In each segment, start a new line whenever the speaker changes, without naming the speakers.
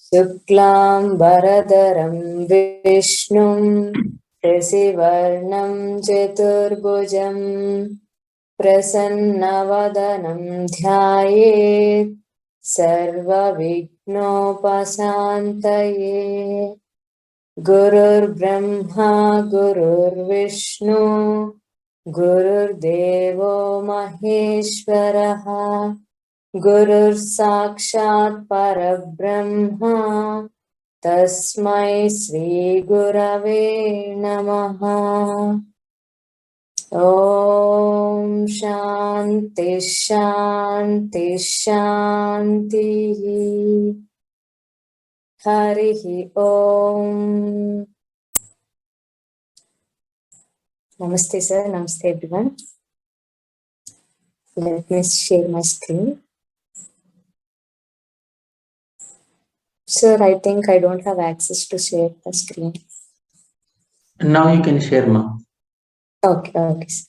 शुक्लाम्बरधरं विष्णुं शशिवर्णं चतुर्भुजं प्रसन्नवदनं ध्यायेत् सर्वविघ्नोपशान्तये। गुरुर्ब्रह्मा गुरुर्विष्णु गुरुर्देवो महेश्वरः गुरुर्साक्षात् परब्रह्मा तस्मै श्रीगुरवे नमः। ॐ शान्ति शान्ति शान्तिः। हरिः ॐ। Namaste sir, namaste everyone. Let me share my screen. Sir, I think I don't have access to share the screen.
Now you can share, ma.
Okay, okay. Sir.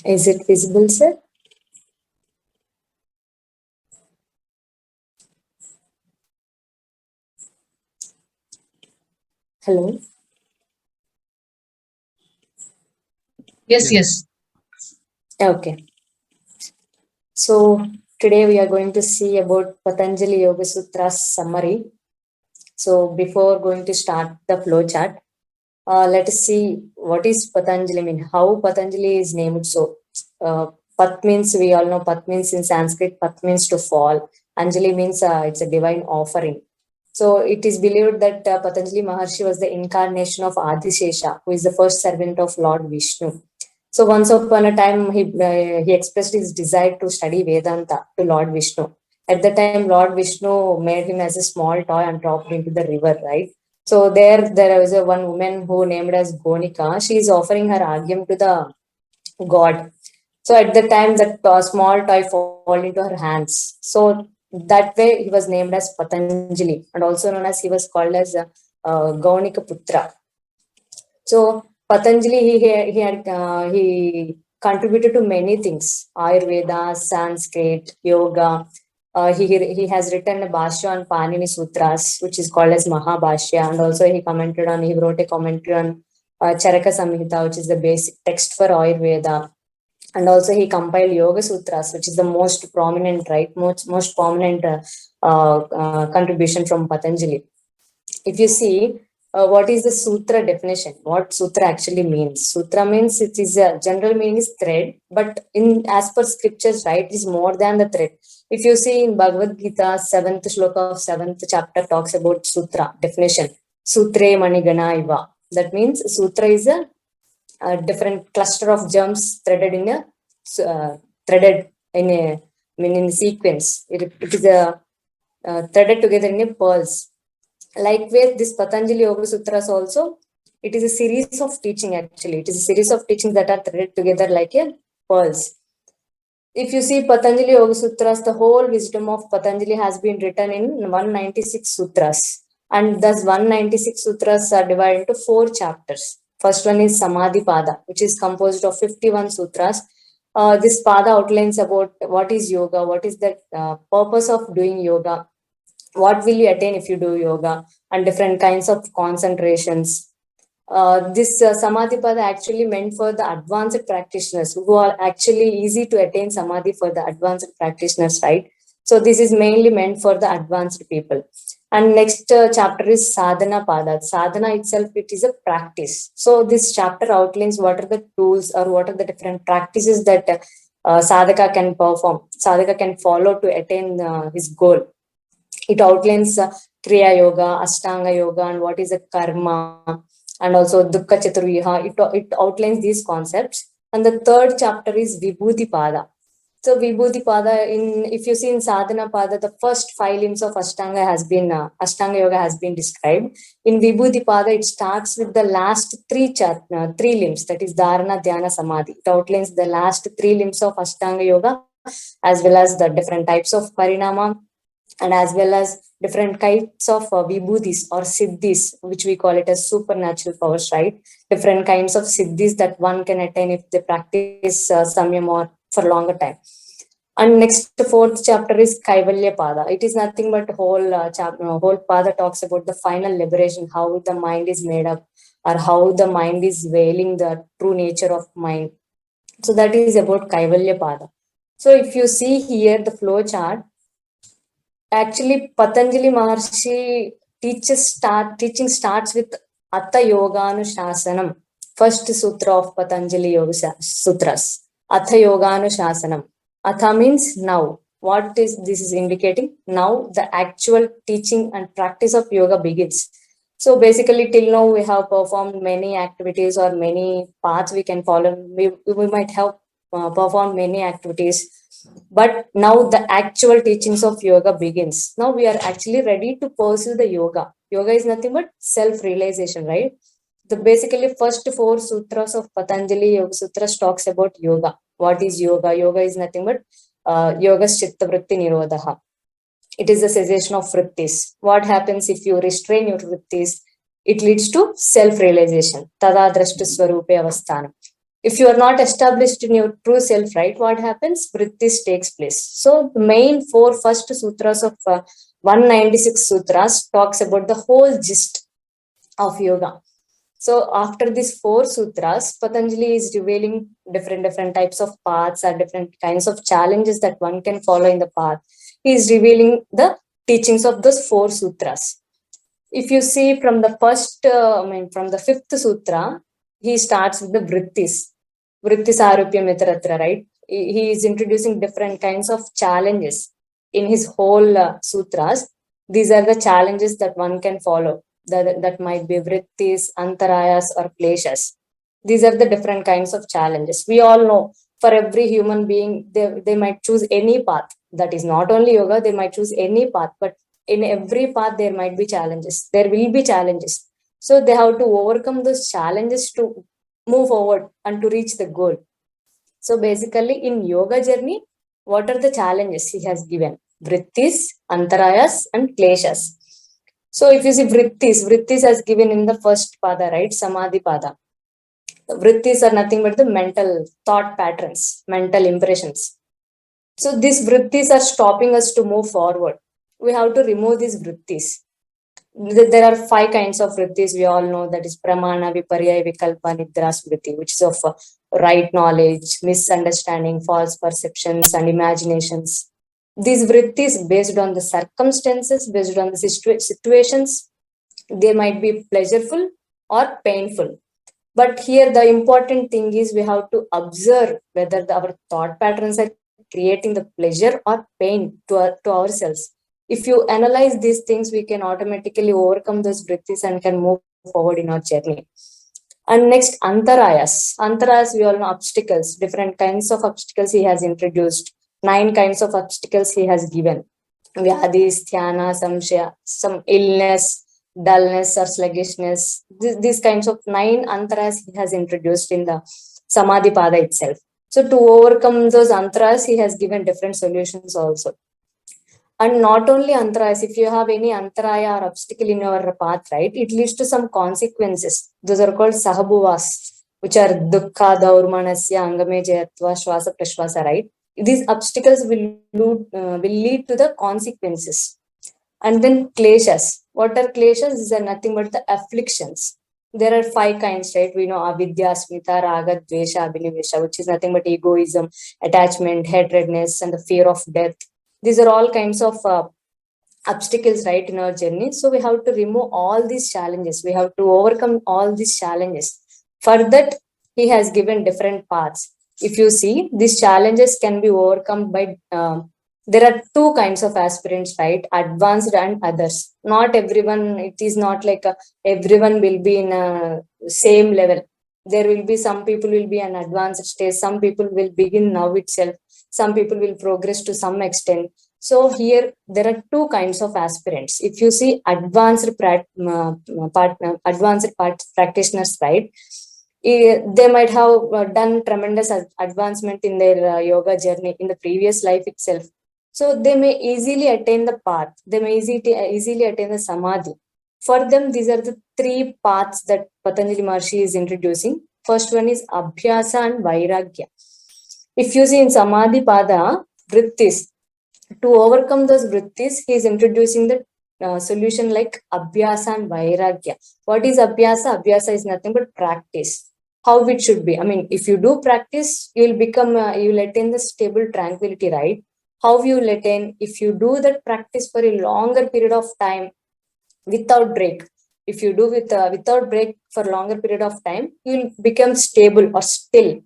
Is it visible, sir? Hello?
Yes.
Okay. So today we are going to see about Patanjali Yoga Ssutras summary. So before going to start the flow chart, let us see what is Patanjali mean, how Patanjali is named. So Pat means, we all know Pat means in Sanskrit, Pat means to fall. Anjali means it's a divine offering. So it is believed that Patanjali Maharshi was the incarnation of Adishesha, who is the first servant of Lord Vishnu. So once upon a time, he expressed his desire to study Vedanta to Lord Vishnu. At the time, Lord Vishnu made him as a small toy and dropped into the river, right? So there was one woman who named as Gonika. She is offering her argyam to the god. So at the time, that small toy fall into her hands. So that way, he was named as Patanjali, and also known as, he was called as Gaunika Putra. So Patanjali, he contributed to many things: Ayurveda, Sanskrit, yoga. He has written a Bhashya on Panini Sutras, which is called as Mahabhashya, and also he wrote a commentary on Charaka Samhita, which is the basic text for Ayurveda. And also he compiled Yoga Sutras, which is the most prominent, right? Most prominent contribution from Patanjali. If you see, what is the sutra definition? What sutra actually means? Sutra means, it is a general meaning is thread, but in as per scriptures, right, it is more than the thread. If you see in Bhagavad Gita, 7th shloka of 7th chapter talks about sutra definition. Sutre manigana iva. That means sutra is a different cluster of germs threaded in a sequence. It is a threaded together in a pearls. Likewise, this Patanjali Yoga Sutras also, it is a series of teaching actually. It is a series of teachings that are threaded together like a pearls. If you see Patanjali Yoga Sutras, the whole wisdom of Patanjali has been written in 196 sutras. And thus 196 sutras are divided into 4 chapters. First one is Samadhi Pada, which is composed of 51 sutras. This Pada outlines about what is yoga, what is the purpose of doing yoga, what will you attain if you do yoga, and different kinds of concentrations. This Samadhi Pada actually meant for the advanced practitioners who are actually easy to attain Samadhi for the advanced practitioners, right? So this is mainly meant for the advanced people. And next chapter is Sadhana Pada. Sadhana itself, it is a practice. So this chapter outlines what are the tools or what are the different practices that sadhaka can perform, sadhaka can follow to attain his goal. It outlines Kriya Yoga, Ashtanga Yoga, and what is a karma, and also Dukkha Chaturviha. It outlines these concepts. And the third chapter is Vibhuti Pada. So Vibhuti Pada, if you see in Sadhana Pada, the first 5 limbs of Ashtanga Ashtanga Yoga has been described. In Vibhuti Pada, it starts with the last 3 limbs, that is Dharana, Dhyana, Samadhi. It outlines the last 3 limbs of Ashtanga Yoga, as well as the different types of Parinama, and as well as different kinds of vibhutis or siddhis, which we call it as supernatural powers, right? Different kinds of siddhis that one can attain if they practice samyam or for longer time. And next, fourth chapter is Kaivalya Pada. It is nothing but whole chapter, whole Pada talks about the final liberation, how the mind is made up, or how the mind is veiling the true nature of mind. So that is about Kaivalya Pada. So if you see here the flow chart, actually Patanjali Maharshi teaching starts with Atta Yoganushasana, first sutra of Patanjali Yoga Sutras. Atha Yoganushasana. Atha means now. What is this is indicating? Now the actual teaching and practice of yoga begins. So basically, till now we have performed many activities or many paths we can follow. We might have performed many activities, but now the actual teachings of yoga begins. Now we are actually ready to pursue the yoga. Yoga is nothing but self-realization, right? The basically first four sutras of Patanjali Yoga Sutras talks about yoga. What is yoga? Yoga is nothing but yoga's chitta vritti nirodha. It is the cessation of vrittis. What happens if you restrain your vrittis? It leads to self-realization. Tada drashtu swarupe avasthanam. If you are not established in your true self, right, what happens? Vrittis takes place. So the main four first sutras of 196 sutras talks about the whole gist of yoga. So after these four sutras, Patanjali is revealing different types of paths or different kinds of challenges that one can follow in the path. He is revealing the teachings of those four sutras. If you see from the from the fifth sutra, he starts with the vrittis. Vrittis arupya mitratra, right? He is introducing different kinds of challenges in his whole sutras. These are the challenges that one can follow. That might be vrittis, antarayas, or kleshas. These are the different kinds of challenges. We all know for every human being, they might choose any path. That is not only yoga, they might choose any path, but in every path, there might be challenges. There will be challenges. So they have to overcome those challenges to move forward and to reach the goal. So basically, in yoga journey, what are the challenges he has given? Vrittis, antarayas, and kleshas. So if you see vrittis has given in the first pada, right? Samadhi pada. Vrittis are nothing but the mental thought patterns, mental impressions. So these vrittis are stopping us to move forward. We have to remove these vrittis. There are five kinds of vrittis we all know, that is pramana, viparya, vikalpa, nidra, smriti, which is of right knowledge, misunderstanding, false perceptions, and imaginations. These vrittis, based on the circumstances, based on the situations, they might be pleasureful or painful. But here the important thing is we have to observe whether our thought patterns are creating the pleasure or pain to ourselves. If you analyze these things, we can automatically overcome those vrittis and can move forward in our journey. And next, antarayas. Antarayas, we all know obstacles, different kinds of obstacles he has introduced. 9 kinds of obstacles he has given. Vyadis, dhyana, samshaya, some illness, dullness or sluggishness. These kinds of 9 antarayas he has introduced in the Samadhi Pada itself. So to overcome those antarayas, he has given different solutions also. And not only antarayas, if you have any antaraya or obstacle in your path, right, it leads to some consequences. Those are called sahabhuvas, which are dukkha, daurmanasya, angame jayatva, shwasa prashwasa, right? These obstacles will lead to the consequences. And then kleshas. What are kleshas? These are nothing but the afflictions. There are 5 kinds, right? We know avidya, smita, raga, dvesha, abhinivesha, which is nothing but egoism, attachment, hatredness, and the fear of death. These are all kinds of obstacles, right, in our journey. So we have to remove all these challenges. We have to overcome all these challenges. For that, he has given different paths. If you see, these challenges can be overcome by there are 2 kinds of aspirants, right? Advanced and others. Not everyone, it is not like everyone will be in a same level. There will be some people will be an advanced stage, some people will begin now itself, some people will progress to some extent. So here there are 2 kinds of aspirants. If you see advanced practitioners, right? They might have done tremendous advancement in their yoga journey in the previous life itself. So they may easily attain the path. They may easily attain the samadhi. For them, these are the three paths that Patanjali Maharshi is introducing. First one is Abhyasa and Vairagya. If you see in Samadhi Pada, Vrittis, to overcome those Vrittis, he is introducing the solution like Abhyasa and Vairagya. What is Abhyasa? Abhyasa is nothing but practice. How it should be. I mean, if you do practice, you will become, you will attain the stable tranquility, right? How you will attain? If you do that practice for a longer period of time without break, if you do without break for longer period of time, you will become stable or still.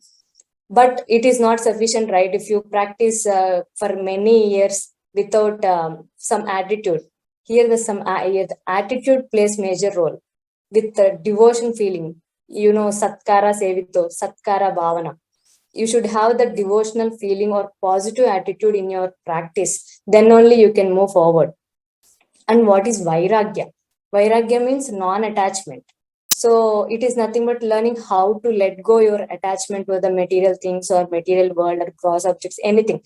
But it is not sufficient, right? If you practice for many years without some attitude, here the attitude plays major role with the devotion feeling. Satkara sevito, satkara bhavana. You should have the devotional feeling or positive attitude in your practice. Then only you can move forward. And what is Vairagya? Vairagya means non-attachment. So it is nothing but learning how to let go your attachment to the material things or material world or cross objects, anything.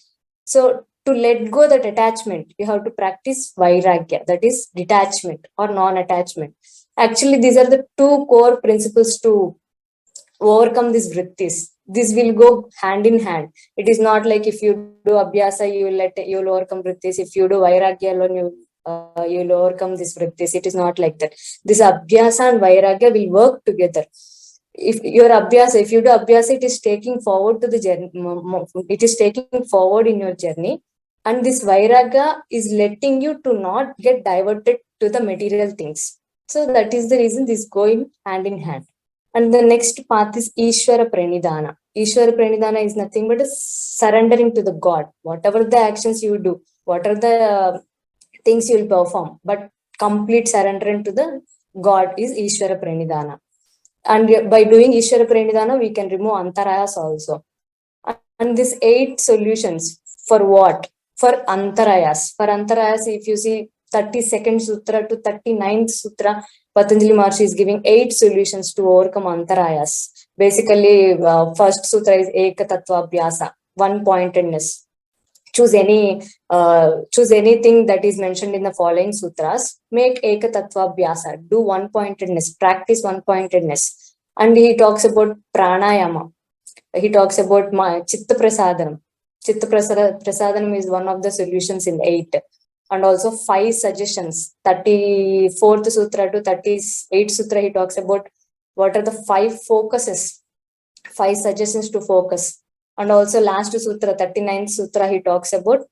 So to let go that attachment, you have to practice Vairagya, that is detachment or non-attachment. Actually, these are the two core principles to overcome these vrittis. This will go hand in hand. It is not like if you do abhyasa, you will overcome vrittis. If you do vairagya alone, you will overcome this vrittis. It is not like that. This abhyasa and vairagya will work together. If if you do abhyasa, it is taking forward to the journey. It is taking forward in your journey, and this vairagya is letting you to not get diverted to the material things. So that is the reason this going hand in hand. And the next path is Ishvara Pranidhana. Ishvara Pranidhana is nothing but a surrendering to the God. Whatever the actions you do, whatever the things you will perform, but complete surrendering to the God is Ishvara Pranidhana. And by doing Ishvara Pranidhana, we can remove Antarayas also. And these 8 solutions for what? For Antarayas. For Antarayas, if you see 32nd Sutra to 39th Sutra, Patanjali Maharshi is giving 8 solutions to overcome Antarayas. Basically, first Sutra is Eka Tattva Abhyasa, one-pointedness. Choose anything that is mentioned in the following sutras. Make Eka Tattva Abhyasa, do one-pointedness, practice one-pointedness. And he talks about pranayama. He talks about Chitta Prasadanam. Chitta Prasadanam is one of the solutions in 8. And also 5 suggestions. 34th Sutra to 38th Sutra, he talks about what are the 5 focuses, 5 suggestions to focus. And also last Sutra, 39th Sutra, he talks about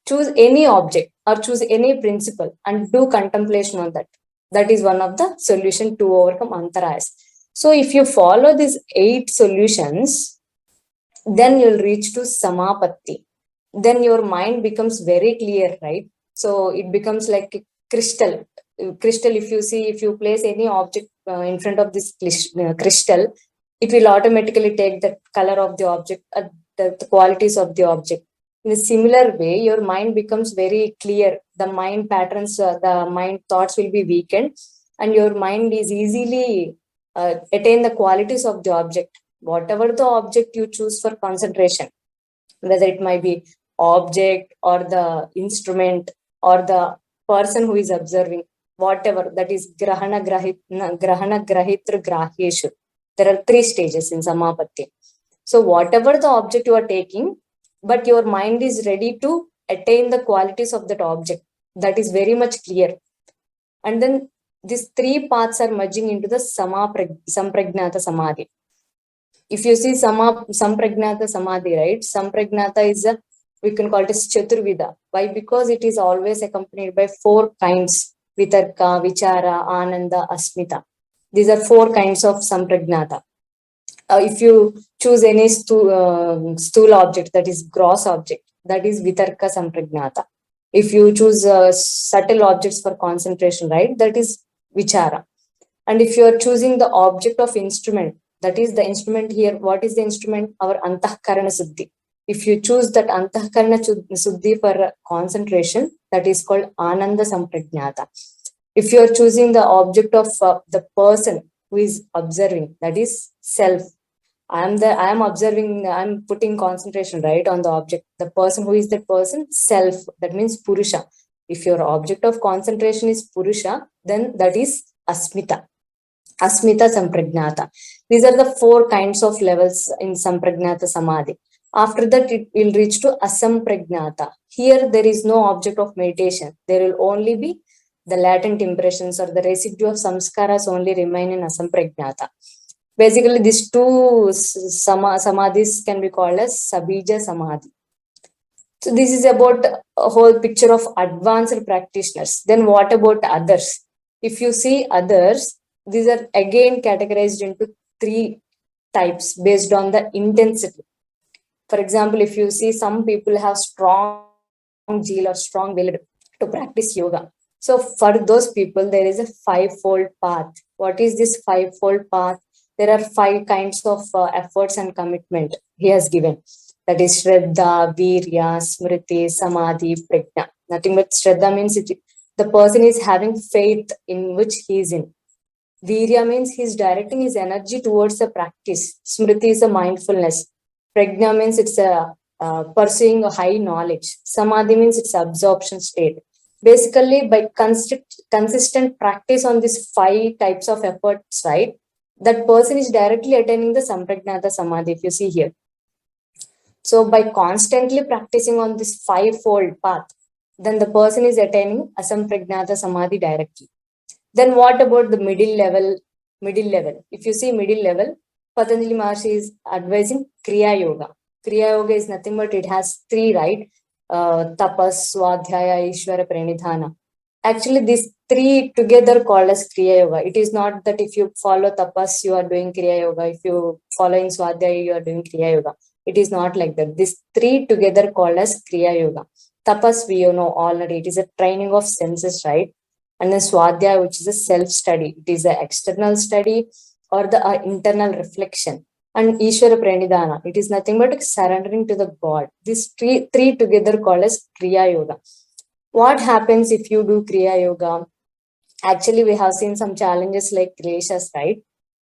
choose any object or choose any principle and do contemplation on that. That is one of the solution to overcome Antarayas. So if you follow these 8 solutions, then you'll reach to Samapatti. Then your mind becomes very clear, right? So it becomes like a crystal. Crystal, if you place any object in front of this crystal, it will automatically take the color of the object, the qualities of the object. In a similar way, your mind becomes very clear. The mind patterns, the mind thoughts will be weakened, and your mind is easily attain the qualities of the object. Whatever the object you choose for concentration, whether it might be object or the instrument or the person who is observing, whatever, that is grahana grahitra grahyeshu. There are 3 stages in Samapatti. So whatever the object you are taking, but your mind is ready to attain the qualities of that object, that is very much clear. And then these 3 paths are merging into the Sampragnata Samadhi. If you see Sampragnata Samadhi, right? Sampragnata is we can call it as Chaturvida. Why? Because it is always accompanied by 4 kinds: Vitarka, Vichara, Ananda, Asmita. These are 4 kinds of Sampragnata. If you choose any stool object, that is gross object, that is Vitarka Sampragnata. If you choose subtle objects for concentration, right, that is Vichara. And if you are choosing the object of instrument, that is the instrument here. What is the instrument? Our Antahkarana Suddhi. If you choose that Antahkarana Suddhi for concentration, that is called Ananda Sampragnata. If you are choosing the object of the person who is observing, that is self. I am observing, I'm putting concentration, right, on the object. The person, who is that person? Self. That means Purusha. If your object of concentration is Purusha, then that is Asmita. Asmita Sampragnata. These are the 4 kinds of levels in Sampragnata Samadhi. After that, it will reach to Asampragnata. Here, there is no object of meditation. There will only be the latent impressions or the residue of samskaras only remain in Asampragnata. Basically, these two samadhis can be called as Sabija Samadhi. So this is about a whole picture of advanced practitioners. Then what about others? If you see others, these are again categorized into 3 types based on the intensity. For example, if you see some people have strong zeal or strong will to practice yoga. So for those people, there is a 5-fold path. What is this 5-fold path? There are 5 kinds of efforts and commitment he has given. That is Shraddha, Virya, Smriti, Samadhi, Prajna. Nothing but Shraddha means the person is having faith in which he is in. Virya means he is directing his energy towards the practice. Smriti is a mindfulness. Prajna means it's a pursuing a high knowledge. Samadhi means it's absorption state. Basically, by consistent practice on these 5 types of efforts, right, that person is directly attaining the Sampragnata Samadhi, if you see here. So by constantly practicing on this 5-fold path, then the person is attaining Asampragnata Samadhi directly. Then what about the middle level? If you see middle level, Patanjali Maharshi is advising Kriya Yoga. Kriya Yoga is nothing but it has 3, right? Tapas, Swadhyaya, Ishvara, Pranidhana. Actually, these 3 together called as Kriya Yoga. It is not that if you follow Tapas, you are doing Kriya Yoga. If you following Swadhyaya, you are doing Kriya Yoga. It is not like that. These 3 together called as Kriya Yoga. Tapas, we know already. It is a training of senses, right? And then Swadhyaya, which is a self-study. It is an external study or the internal reflection. And Ishvara Pranidhana, it is nothing but surrendering to the God. These three together called as Kriya Yoga. What happens if you do Kriya Yoga? Actually, we have seen some challenges like kleshas, right?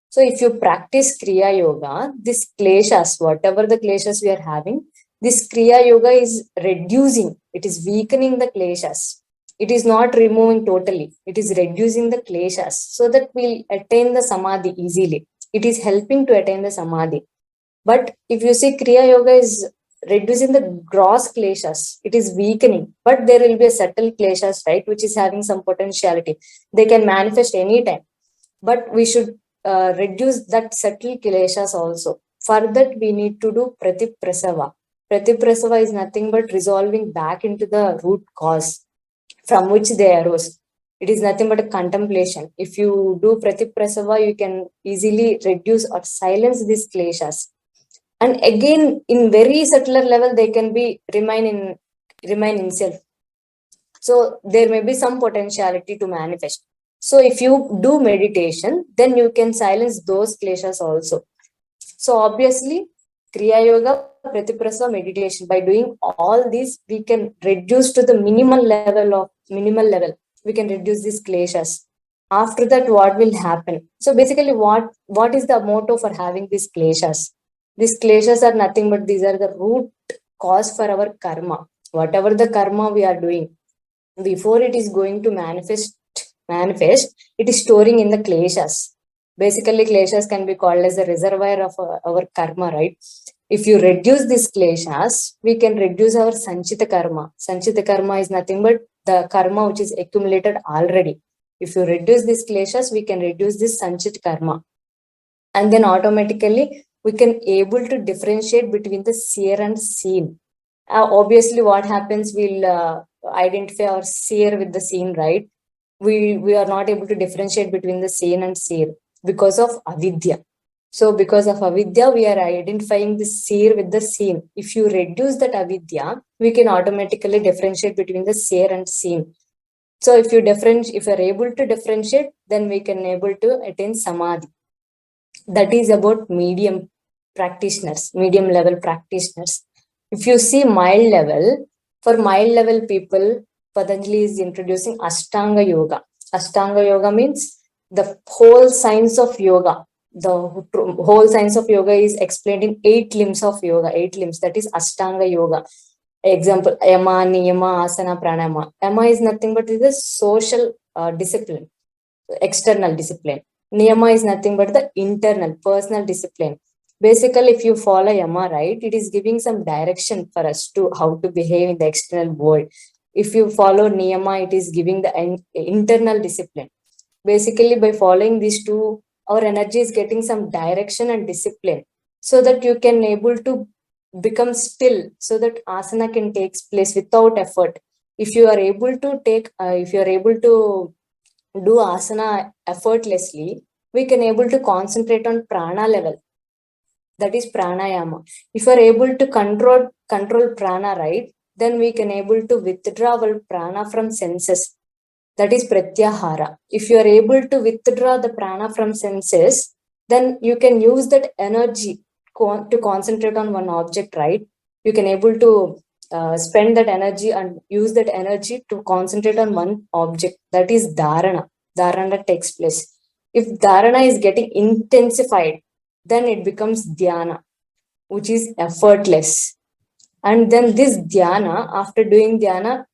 So if you practice Kriya Yoga, this kleshas, whatever the kleshas we are having, this Kriya Yoga is reducing, it is weakening the kleshas. It is not removing totally. It is reducing the kleshas so that we'll attain the samadhi easily. It is helping to attain the samadhi. But if you see Kriya Yoga is reducing the gross kleshas, it is weakening. But there will be a subtle kleshas, right, which is having some potentiality. They can manifest anytime. But we should reduce that subtle kleshas also. For that, we need to do pratiprasava. Pratiprasava is nothing but resolving back into the root cause from which they arose. It is nothing but a contemplation. If you do pratiprasava, you can easily reduce or silence these kleshas. And again, in very subtler level, they can be remain in self. So there may be some potentiality to manifest. So if you do meditation, then you can silence those kleshas also. So obviously, Kriya Yoga, Pratiprasava, meditation, by doing all these, we can reduce to the minimal level. We can reduce these kleshas. After that, what will happen? So basically, what is the motto for having these kleshas? These kleshas are nothing but these are the root cause for our karma. Whatever the karma we are doing, before it is going to manifest, it is storing in the kleshas. Basically, kleshas can be called as a reservoir of our karma, right? If you reduce these kleshas, we can reduce our sanchita karma. Sanchita karma is nothing but the karma which is accumulated already. If you reduce these kleshas, we can reduce this sanchita karma. And then automatically, we can able to differentiate between the seer and seen. Obviously, what happens, we'll identify our seer with the seen, right? We are not able to differentiate between the seen and seer because of avidya. So because of avidya, we are identifying the seer with the seen. If you reduce that avidya, we can automatically differentiate between the seer and seen. So if you're able to differentiate, then we can able to attain samadhi. That is about medium level practitioners. If you see mild level, for mild level people, Patanjali is introducing Ashtanga Yoga. Ashtanga Yoga means the whole science of yoga. whole science of yoga is explained in 8 limbs of yoga. 8 limbs, that is Ashtanga yoga. Example, yama, niyama, asana, pranayama. Yama is nothing but is a social discipline, external discipline. Niyama is nothing but the internal, personal discipline. Basically, if you follow yama, right, it is giving some direction for us to how to behave in the external world. If you follow niyama, it is giving the internal discipline. Basically, by following these two, our energy is getting some direction and discipline, so that you can able to become still, so that asana can take place without effort. If you are able to do asana effortlessly, we can able to concentrate on prana level, that is pranayama. If you are able to control prana, right, then we can able to withdraw our prana from senses, that is pratyahara. If you are able to withdraw the prana from senses, then you can use that energy to concentrate on one object, right? You can able to spend that energy and use that energy to concentrate on one object, that is dharana. Dharana takes place. If dharana is getting intensified, then it becomes dhyana, which is effortless. And then this dhyana, after doing dhyana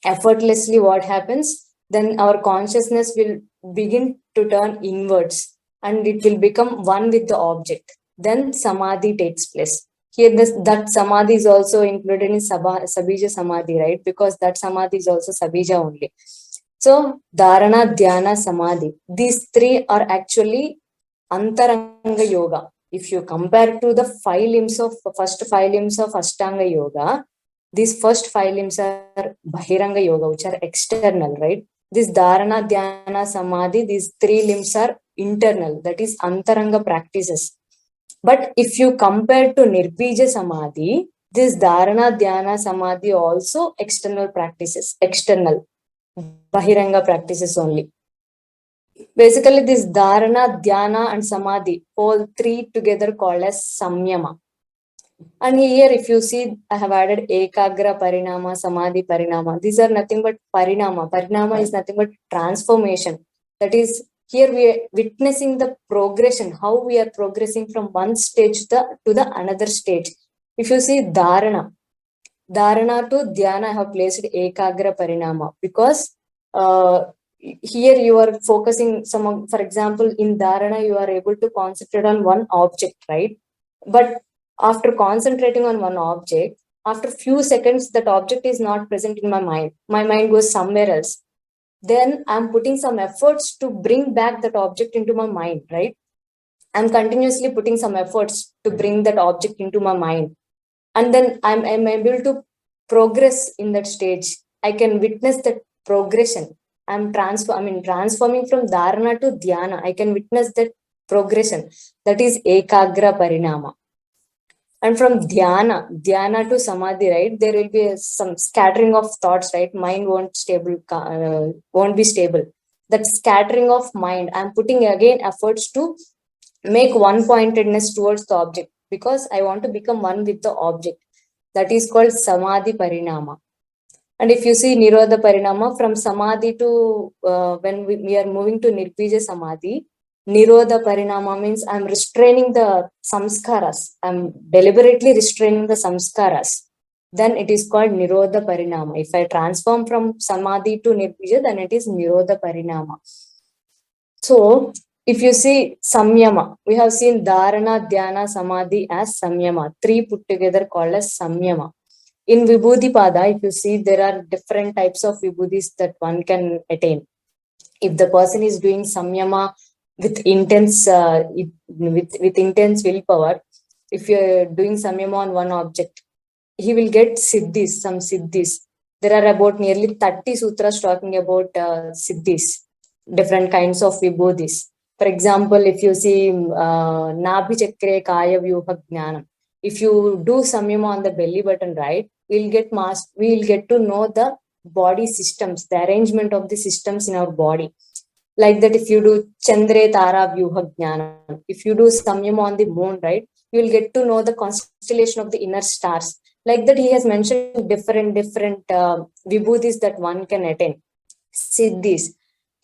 effortlessly, what happens? Then our consciousness will begin to turn inwards, and it will become one with the object. Then samadhi takes place. Here, that samadhi is also included in sabija samadhi, right? Because that samadhi is also sabija only. So dharana, dhyana, samadhi, these three are actually antaranga yoga. If you compare to the first 5 limbs of Ashtanga yoga, these first 5 limbs are bahiranga yoga, which are external, right? This dharana, dhyana, samadhi, these 3 limbs are internal, that is antaranga practices. But if you compare to nirbija samadhi, this dharana, dhyana, samadhi also external practices, external bahiranga practices only. Basically, this dharana, dhyana, and samadhi, all three together called as samyama. And here, if you see, I have added ekagra parinama, samadhi parinama. These are nothing but parinama. Parinama is nothing but transformation. That is, here we are witnessing the progression, how we are progressing from one stage to the another stage. If you see dharana to dhyana, I have placed ekagra parinama, because here you are focusing for example, in dharana, you are able to concentrate on one object, right? But after concentrating on one object, after few seconds, that object is not present in my mind. My mind goes somewhere else. Then I'm putting some efforts to bring back that object into my mind, right? I'm continuously putting some efforts to bring that object into my mind. And then I'm able to progress in that stage. I can witness that progression. Transforming from dharana to dhyana. I can witness that progression. That is ekagra parinama. And from dhyana to samadhi, right, there will be some scattering of thoughts, right? Mind won't be stable. That scattering of mind, I'm putting again efforts to make one pointedness towards the object, because I want to become one with the object. That is called samadhi parinama. And if you see nirodha parinama, from samadhi to when we are moving to nirbija samadhi, nirodha parinama means I'm restraining the samskaras. I'm deliberately restraining the samskaras. Then it is called nirodha parinama. If I transform from samadhi to nirbija, then it is nirodha parinama. So if you see samyama, we have seen dharana, dhyana, samadhi as samyama. 3 put together called as samyama. In Vibhuti Pada, if you see, there are different types of vibhutis that one can attain. If the person is doing samyama with intense willpower, if you're doing samyama on one object, he will get siddhis, some siddhis. There are about nearly 30 sutras talking about siddhis, different kinds of vibhutis. For example, if you see Nabhi Chakre Kaya Vyuha Jnanam, if you do samyama on the belly button, right, we'll get to know the body systems, the arrangement of the systems in our body. Like that, if you do Chandre Tara Vyuha Jnanam, if you do samyama on the moon, right, you will get to know the constellation of the inner stars. Like that, he has mentioned different vibhutis that one can attain, siddhis.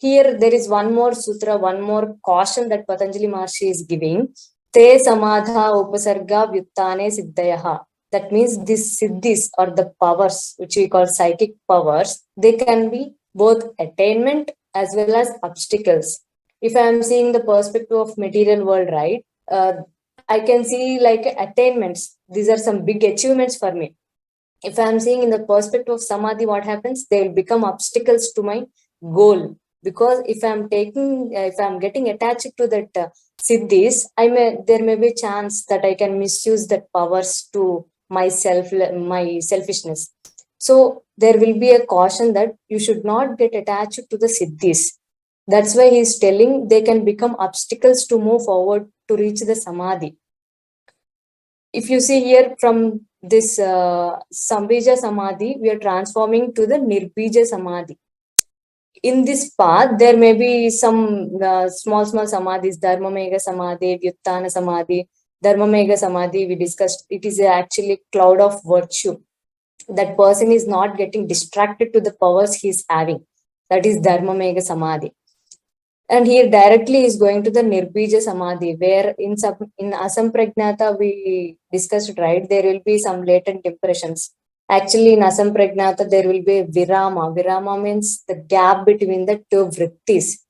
here there is one more sutra, one more caution that Patanjali Maharshi is giving. Te samadha upasarga vyuttane siddhayaha. That means these siddhis or the powers, which we call psychic powers, they can be both attainment as well as obstacles. If I am seeing the perspective of material world, right, I can see like attainments. These are some big achievements for me. If I'm seeing in the perspective of samadhi, what happens? They will become obstacles to my goal. Because if I'm getting attached to that siddhis, there may be a chance that I can misuse that powers to myself, my selfishness. So there will be a caution that you should not get attached to the siddhis. That's why he's telling they can become obstacles to move forward to reach the samadhi. If you see here from this Sambija Samadhi, we are transforming to the Nirbija Samadhi. In this path, there may be some small Samadhis, Dharmamega Samadhi, Vyuttana Samadhi. Dharmamega Samadhi, we discussed, it is actually cloud of virtue. That person is not getting distracted to the powers he is having. That is Dharmamega Samadhi. And here directly is going to the Nirbija Samadhi, where in Asampragnata we discussed, right, there will be some latent impressions. Actually, in Asampragnata, there will be Virama. Virama means the gap between the two vrittis.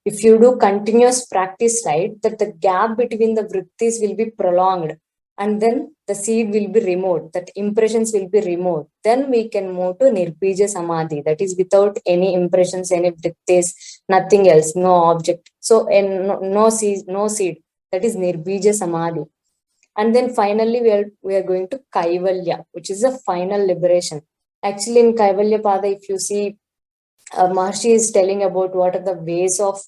If you do continuous practice, right, that the gap between the vrittis will be prolonged. And then the seed will be removed, that impressions will be removed. Then we can move to Nirbija Samadhi, that is without any impressions, any vrittis, nothing else, no object. So, and no seed, that is Nirbija Samadhi. And then finally, we are going to Kaivalya, which is a final liberation. Actually, in Kaivalya Pada, if you see, Maharshi is telling about what are the ways of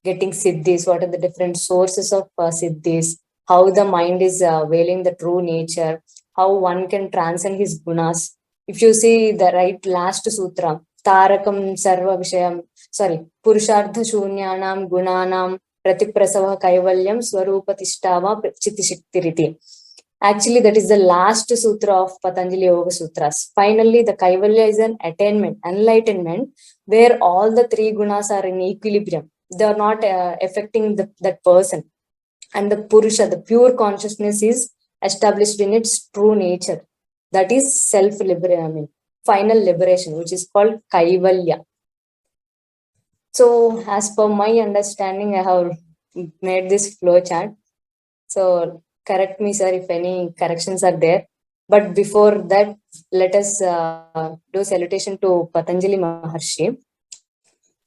getting siddhis, what are the different sources of siddhis, how the mind is veiling the true nature, how one can transcend his gunas. If you see the right last sutra, Tarakam Sarva Vishayam, Purushartha Shunyanam Gunanam Pratiprasava Kaivalyam Swarupatishtava Chitishiktiriti. Actually, that is the last sutra of Patanjali Yoga Sutras. Finally, the Kaivalya is an attainment, enlightenment, where all the three gunas are in equilibrium. They are not affecting that person. And the Purusha, the pure consciousness, is established in its true nature. That is self-liberation, final liberation, which is called Kaivalya. So, as per my understanding, I have made this flow chart. So, correct me, sir, if any corrections are there. But before that, let us do salutation to Patanjali Maharshi.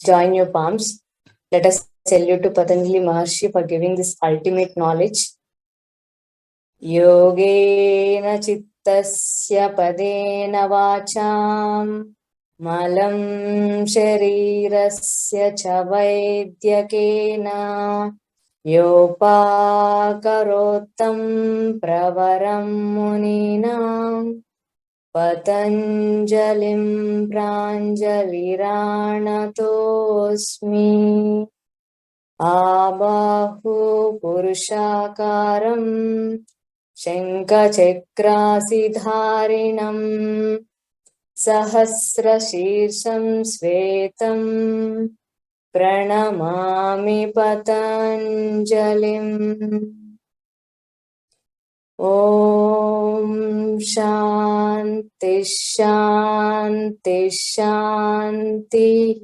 Join your palms. Let us salute to Patanjali Maharshi for giving this ultimate knowledge. Yogena chittasya padena vacham malam sharirasya cha vaidyakena Yopakarottam pravaram muninam Patanjalim pranjaliranatosmi Abahu purushakaram Shankachakrasidharinam Sahasrashirsham svetam Pranamami Patanjalim. Om Shanti Shanti Shanti.